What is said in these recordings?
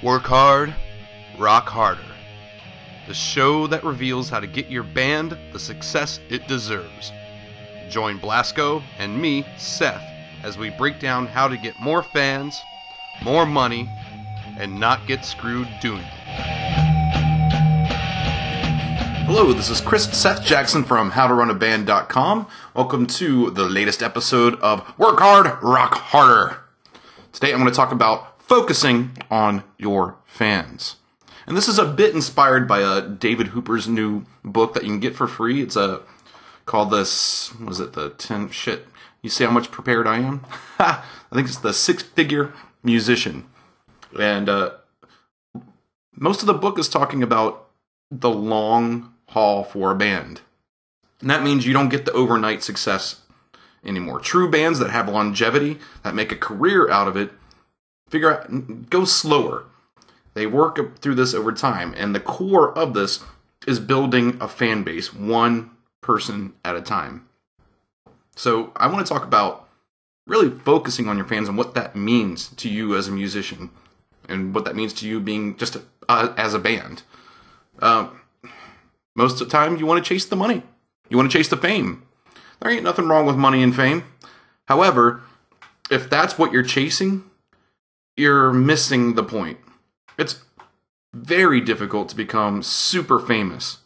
Work hard, rock harder. The show that reveals how to get your band the success it deserves. Join Blasco and me, Seth, as we break down how to get more fans, more money, and not get screwed doing it. Hello, this is Chris Seth Jackson from howtorunaband.com. Welcome to the latest episode of Work Hard, Rock Harder. Today I'm going to talk about focusing on your fans. And this is a bit inspired by David Hooper's new book that you can get for free. It's called this, what is it, the 10, shit, you see how much prepared I am? I think it's the Six-Figure Musician. And most of the book is talking about the long haul for a band. And that means you don't get the overnight success anymore. True bands that have longevity, that make a career out of it, go slower. They work through this over time. And the core of this is building a fan base, one person at a time. So I want to talk about really focusing on your fans and what that means to you as a musician. And what that means to you being just as a band. Most of the time, you want to chase the money. You want to chase the fame. There ain't nothing wrong with money and fame. However, if that's what you're chasing, you're missing the point. It's very difficult to become super famous,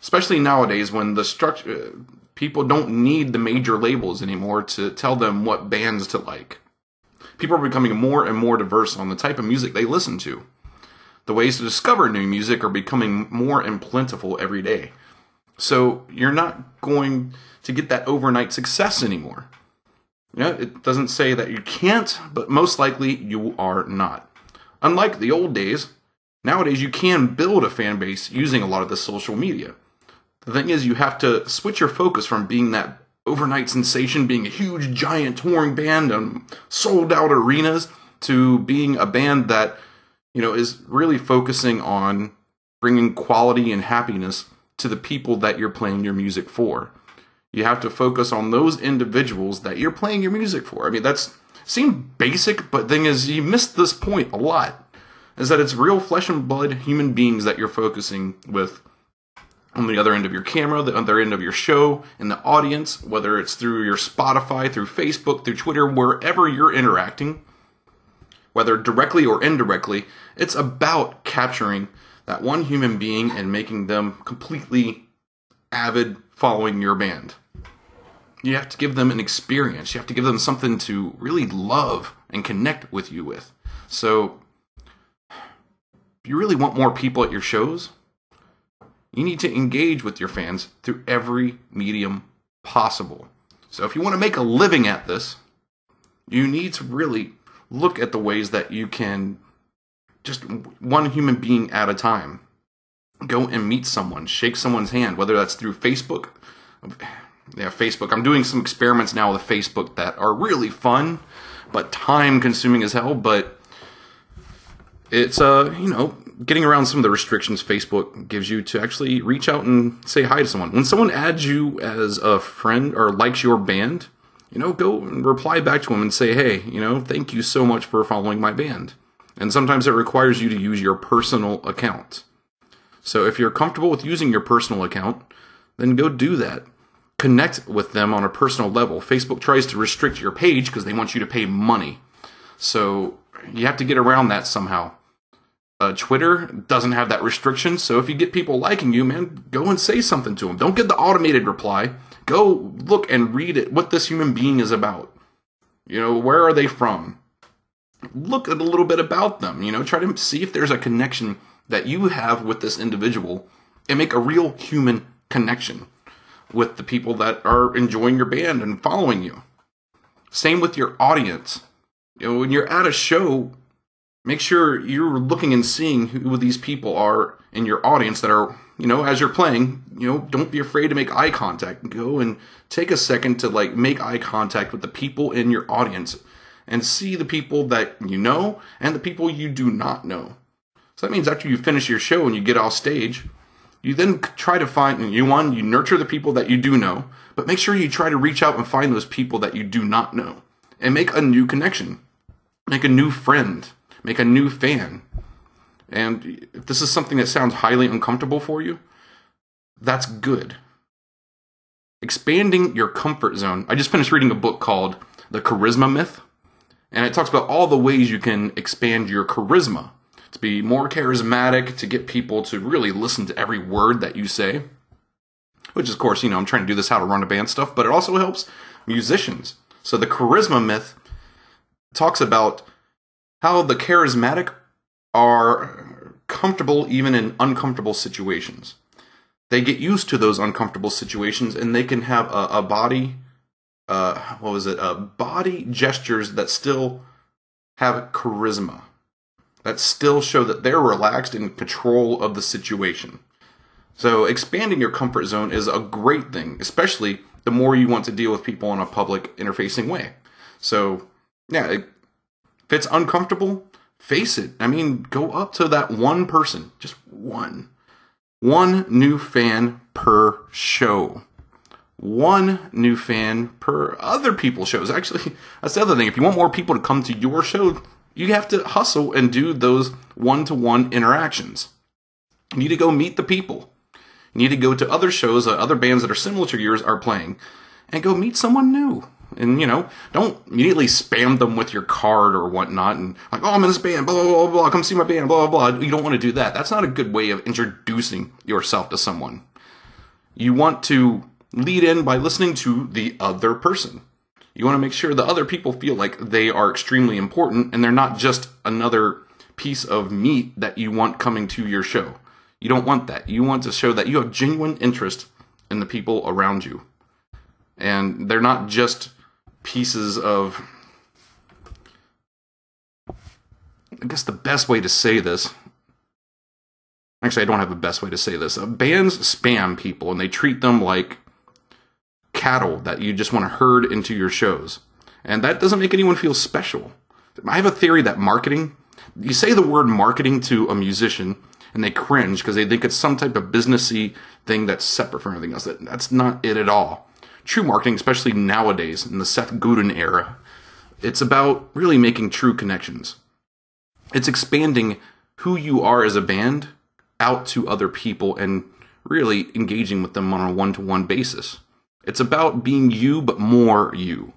especially nowadays when the structure people don't need the major labels anymore to tell them what bands to like. People are becoming more and more diverse on the type of music they listen to. The ways to discover new music are becoming more and plentiful every day. So you're not going to get that overnight success anymore. Yeah, it doesn't say that you can't, but most likely you are not. Unlike the old days, nowadays you can build a fan base using a lot of the social media. The thing is, you have to switch your focus from being that overnight sensation, being a huge, giant touring band and sold out arenas, to being a band that, is really focusing on bringing quality and happiness to the people that you're playing your music for. You have to focus on those individuals that you're playing your music for. I mean, that's seems basic, but the thing is, you miss this point a lot. Is that it's real flesh and blood human beings that you're focusing with on the other end of your camera, the other end of your show, in the audience, whether it's through your Spotify, through Facebook, through Twitter, wherever you're interacting, whether directly or indirectly, it's about capturing that one human being and making them completely avid following your band. You have to give them an experience. You have to give them something to really love and connect with you with. So, if you really want more people at your shows, you need to engage with your fans through every medium possible. So if you want to make a living at this, you need to really look at the ways that you can, just one human being at a time, go and meet someone, shake someone's hand, whether that's through Facebook. Yeah, Facebook. I'm doing some experiments now with Facebook that are really fun, but time consuming as hell. But it's, getting around some of the restrictions Facebook gives you to actually reach out and say hi to someone. When someone adds you as a friend or likes your band, go and reply back to them and say, hey, thank you so much for following my band. And sometimes it requires you to use your personal account. So if you're comfortable with using your personal account, then go do that. Connect with them on a personal level. Facebook tries to restrict your page because they want you to pay money. So you have to get around that somehow. Twitter doesn't have that restriction, so if you get people liking you, man, go and say something to them. Don't get the automated reply. Go look and read it, what this human being is about. Where are they from? Look at a little bit about them. Try to see if there's a connection that you have with this individual and make a real human connection with the people that are enjoying your band and following you. Same with your audience. When you're at a show, make sure you're looking and seeing who these people are in your audience that are, as you're playing, don't be afraid to make eye contact. Go and take a second to make eye contact with the people in your audience and see the people that you know and the people you do not know. So that means after you finish your show and you get off stage, you then try to find, you nurture the people that you do know, but make sure you try to reach out and find those people that you do not know and make a new connection. Make a new friend. Make a new fan. And if this is something that sounds highly uncomfortable for you, that's good. Expanding your comfort zone. I just finished reading a book called The Charisma Myth, and it talks about all the ways you can expand your charisma to be more charismatic, to get people to really listen to every word that you say. Which, of course, I'm trying to do this how to run a band stuff, but it also helps musicians. So the charisma myth talks about how the charismatic are comfortable even in uncomfortable situations. They get used to those uncomfortable situations, and they can have a body, body gestures that still have charisma, that still show that they're relaxed and in control of the situation. So expanding your comfort zone is a great thing, especially the more you want to deal with people in a public interfacing way. So, yeah, if it's uncomfortable, face it. I mean, go up to that one person, just one new fan per show. One new fan per other people's shows. Actually, that's the other thing. If you want more people to come to your show, you have to hustle and do those one-to-one interactions. You need to go meet the people. You need to go to other shows, other bands that are similar to yours are playing, and go meet someone new. And, don't immediately spam them with your card or whatnot, and like, oh, I'm in this band, blah, blah, blah, blah, come see my band, blah, blah, blah. You don't want to do that. That's not a good way of introducing yourself to someone. You want to lead in by listening to the other person. You want to make sure the other people feel like they are extremely important, and they're not just another piece of meat that you want coming to your show. You don't want that. You want to show that you have genuine interest in the people around you. And they're not just pieces of... I guess the best way to say this... Actually, I don't have the best way to say this. Bands spam people, and they treat them like cattle that you just want to herd into your shows. And that doesn't make anyone feel special. I have a theory that marketing... You say the word marketing to a musician... and they cringe because they think it's some type of businessy thing that's separate from everything else. That's not it at all. True marketing, especially nowadays in the Seth Godin era, it's about really making true connections. It's expanding who you are as a band out to other people and really engaging with them on a one-to-one basis. It's about being you, but more you.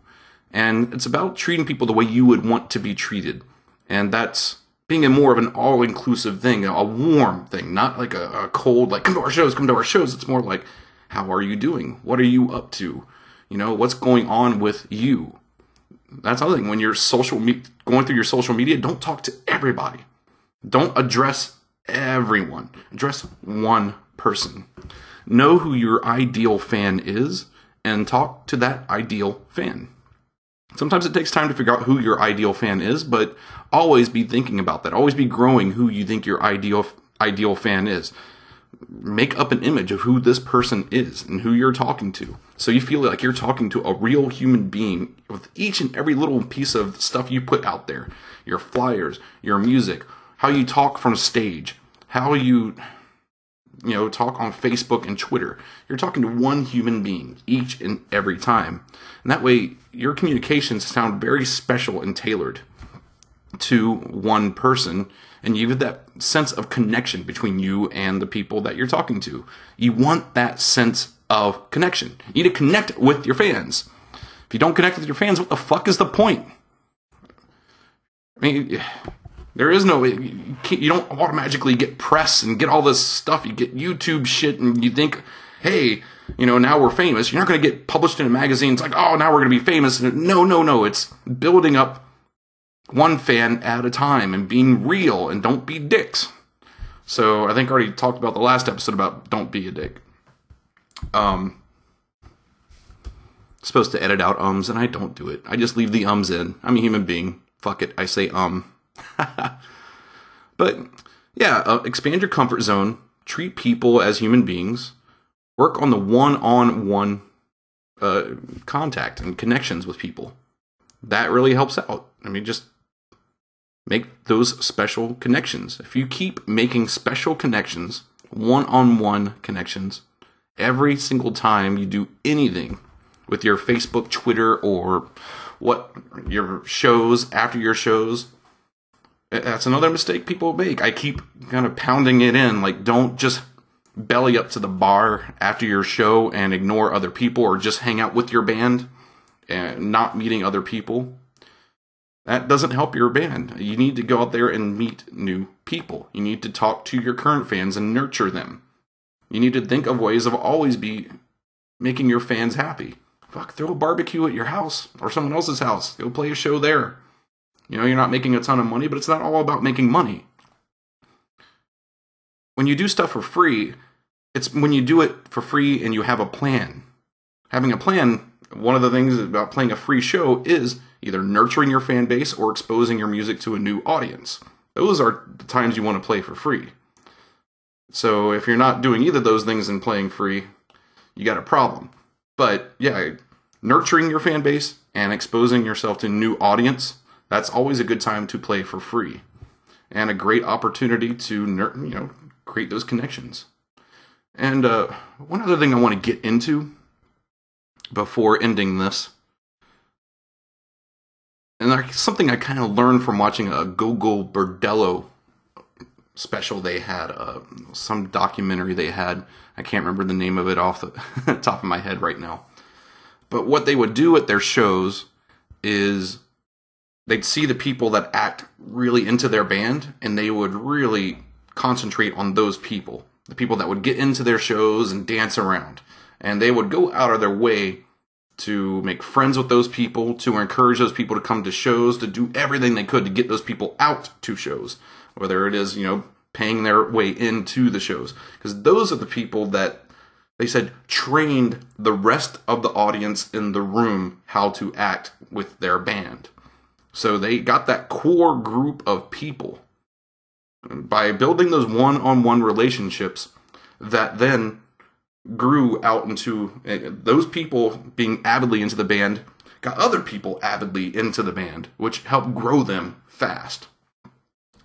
And it's about treating people the way you would want to be treated. And that's being a more of an all-inclusive thing, a warm thing, not like a cold, like, come to our shows. It's more like, how are you doing? What are you up to? What's going on with you? That's another thing. When you're going through your social media, don't talk to everybody. Don't address everyone. Address one person. Know who your ideal fan is, and talk to that ideal fan. Sometimes it takes time to figure out who your ideal fan is, but always be thinking about that. Always be growing who you think your ideal fan is. Make up an image of who this person is and who you're talking to. So you feel like you're talking to a real human being with each and every little piece of stuff you put out there. Your flyers, your music, how you talk from stage, how you talk on Facebook and Twitter. You're talking to one human being each and every time. And that way, your communications sound very special and tailored to one person. And you have that sense of connection between you and the people that you're talking to. You want that sense of connection. You need to connect with your fans. If you don't connect with your fans, what the fuck is the point? I mean, there is no... You don't automatically get press and get all this stuff. You get YouTube shit and you think, hey, now we're famous. You're not going to get published in a magazine. It's like, oh, now we're going to be famous. No. It's building up one fan at a time and being real and don't be dicks. So I think I already talked about the last episode about don't be a dick. Supposed to edit out ums and I don't do it. I just leave the ums in. I'm a human being. Fuck it. I say But yeah, expand your comfort zone. Treat people as human beings. Work on the one-on-one contact and connections with people. That really helps out. I mean, just make those special connections. If you keep making special connections, one-on-one connections, every single time you do anything with your Facebook, Twitter, or what your shows, after your shows, That's another mistake people make. I keep kind of pounding it in, like, don't just belly up to the bar after your show and ignore other people, or just hang out with your band and not meeting other people. That doesn't help your band. You need to go out there and meet new people. You need to talk to your current fans and nurture them. You need to think of ways of always be making your fans happy. Fuck, throw a barbecue at your house or someone else's house. Go play a show there. You know, you're not making a ton of money, but it's not all about making money. When you do stuff for free, it's when you do it for free and you have a plan. Having a plan, one of the things about playing a free show is either nurturing your fan base or exposing your music to a new audience. Those are the times you want to play for free. So if you're not doing either of those things and playing free, you got a problem. But yeah, nurturing your fan base and exposing yourself to a new audience, that's always a good time to play for free. And a great opportunity to create those connections. And one other thing I want to get into before ending this, and something I kind of learned from watching a Gogol Bordello special they had, some documentary they had. I can't remember the name of it off the top of my head right now. But what they would do at their shows is they'd see the people that act really into their band, and they would really concentrate on those people. The people that would get into their shows and dance around. And they would go out of their way to make friends with those people, to encourage those people to come to shows, to do everything they could to get those people out to shows. Whether it is, paying their way into the shows. Because those are the people that, they said, trained the rest of the audience in the room how to act with their band. So they got that core group of people. By building those one-on-one relationships that then grew out into those people being avidly into the band, got other people avidly into the band, which helped grow them fast.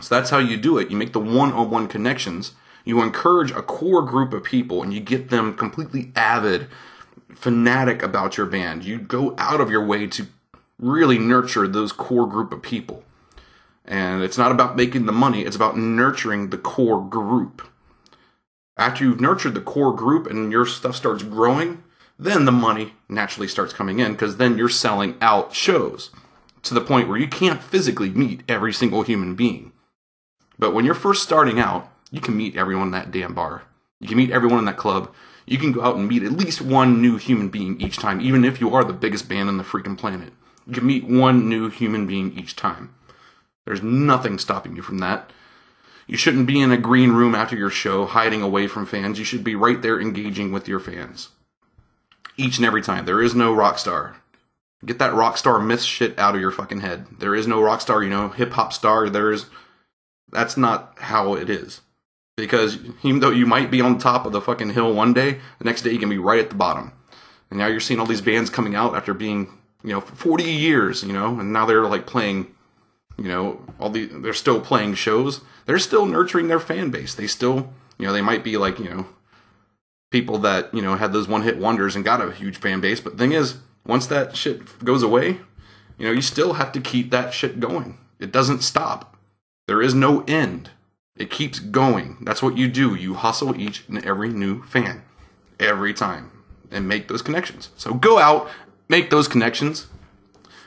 So that's how you do it. You make the one-on-one connections. You encourage a core group of people, and you get them completely avid, fanatic about your band. You go out of your way to really nurture those core group of people. And it's not about making the money. It's about nurturing the core group. After you've nurtured the core group and your stuff starts growing, then the money naturally starts coming in, because then you're selling out shows to the point where you can't physically meet every single human being. But when you're first starting out, you can meet everyone in that damn bar. You can meet everyone in that club. You can go out and meet at least one new human being each time, even if you are the biggest band on the freaking planet. You can meet one new human being each time. There's nothing stopping you from that. You shouldn't be in a green room after your show, hiding away from fans. You should be right there engaging with your fans. Each and every time. There is no rock star. Get that rock star myth shit out of your fucking head. There is no rock star, hip-hop star. That's not how it is. Because even though you might be on top of the fucking hill one day, the next day you can be right at the bottom. And now you're seeing all these bands coming out after being, for 40 years, and now they're like playing, they're still playing shows. They're still nurturing their fan base. They still, they might be like, people that, had those one-hit wonders and got a huge fan base. But the thing is, once that shit goes away, you still have to keep that shit going. It doesn't stop. There is no end. It keeps going. That's what you do. You hustle each and every new fan. Every time. And make those connections. So go out, make those connections.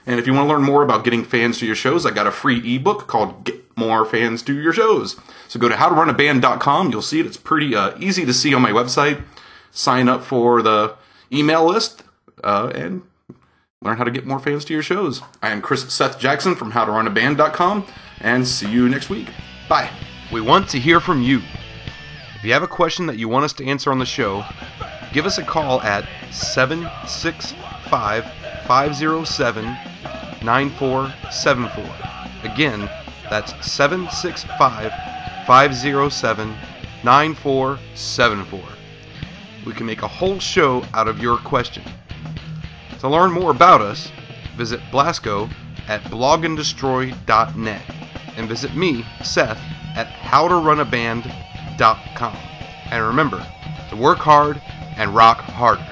And if you want to learn more about getting fans to your shows, I got a free ebook called Get More Fans to Your Shows. So go to howtorunaband.com. You'll see it. It's pretty easy to see on my website. Sign up for the email list and learn how to get more fans to your shows. I am Seth Jackson from howtorunaband.com, and see you next week. Bye. We want to hear from you. If you have a question that you want us to answer on the show, give us a call at 765-507-9474. Again, that's 765-507-9474. We can make a whole show out of your question. To learn more about us, visit Blasco at bloganddestroy.net and visit me, Seth, at howtorunaband.com. And remember to work hard and rock harder.